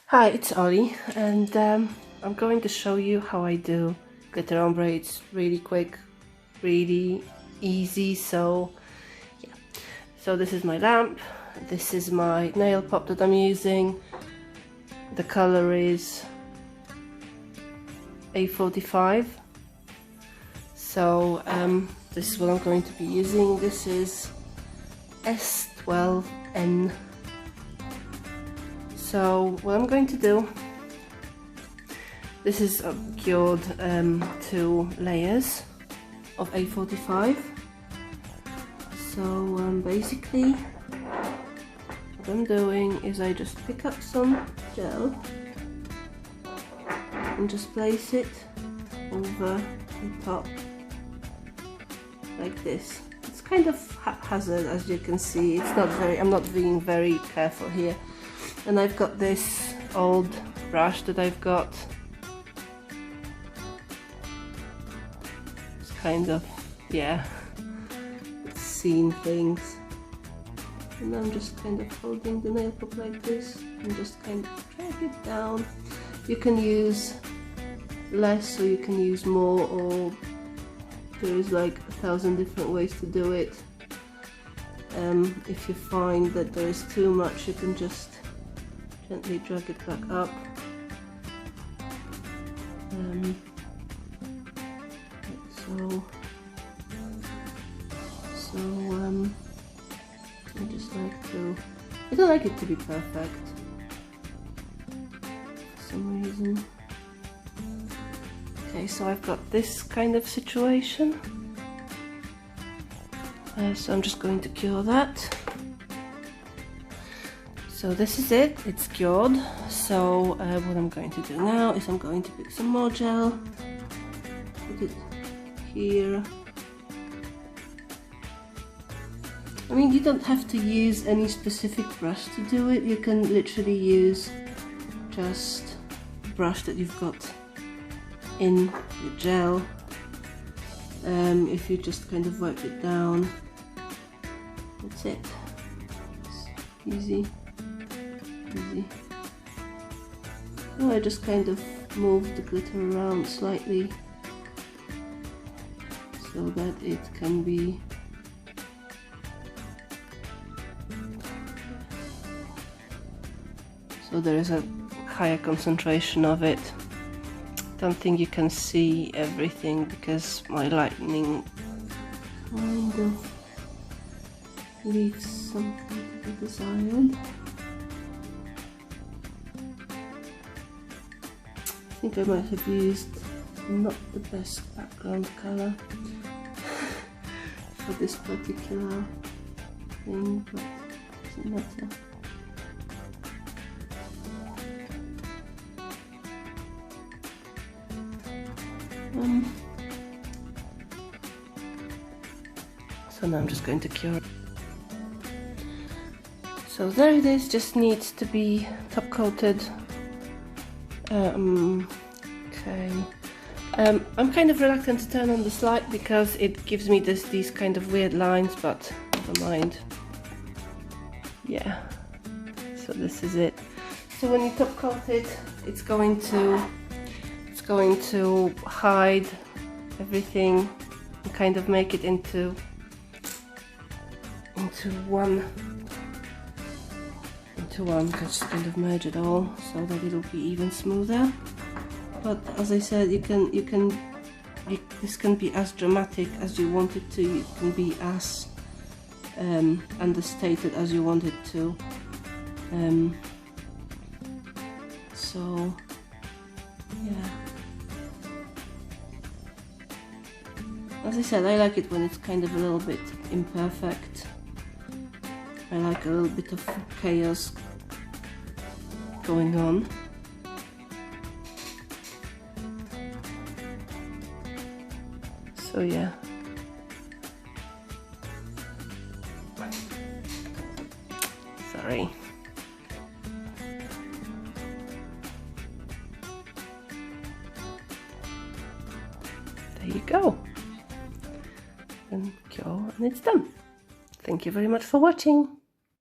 Hi, it's Ollie, and I'm going to show you how I do glitter ombre. It's really quick, really easy. So yeah, so this is my lamp, this is my nail pot that I'm using. The color is A45. So this is what I'm going to be using. This is S12N. So what I'm going to do, this is cured 2 layers of A45. So basically what I'm doing is I just pick up some gel and just place it over the top like this. It's kind of haphazard, as you can see. It's not very, I'm not being very careful here. And I've got this old brush that I've got. It's kind of, yeah, it's seen things. And I'm just kind of holding the nail pot like this and just kind of drag it down. You can use less or you can use more, or there's like 1,000 different ways to do it. If you find that there is too much, you can just gently drag it back up. I just like to, I don't like it to be perfect for some reason. Okay, so I've got this kind of situation. So I'm just going to cure that. So this is it, it's cured. So what I'm going to do now is I'm going to pick some more gel, put it here. I mean, you don't have to use any specific brush to do it. You can literally use just a brush that you've got in the gel. If you just kind of wipe it down, that's it. It's easy. Oh, I just kind of move the glitter around slightly so that it can be so there is a higher concentration of it. Don't think you can see everything because my lighting kind of leaves something to be desired. I think I might have used not the best background color for this particular thing, but it doesn't matter. So now I'm just going to cure it. So there it is, just needs to be top coated. Okay. I'm kind of reluctant to turn on this light because it gives me these kind of weird lines, but never mind. Yeah. So this is it. So when you top coat it, it's going to hide everything and kind of make it into one, just kind of merge it all so that it'll be even smoother. But as I said, this can be as dramatic as you want it to. It can be as understated as you want it to. So yeah. As I said, I like it when it's kind of a little bit imperfect. I like a little bit of chaos going on. So yeah. Sorry. There you go. And cure, and it's done. Thank you very much for watching.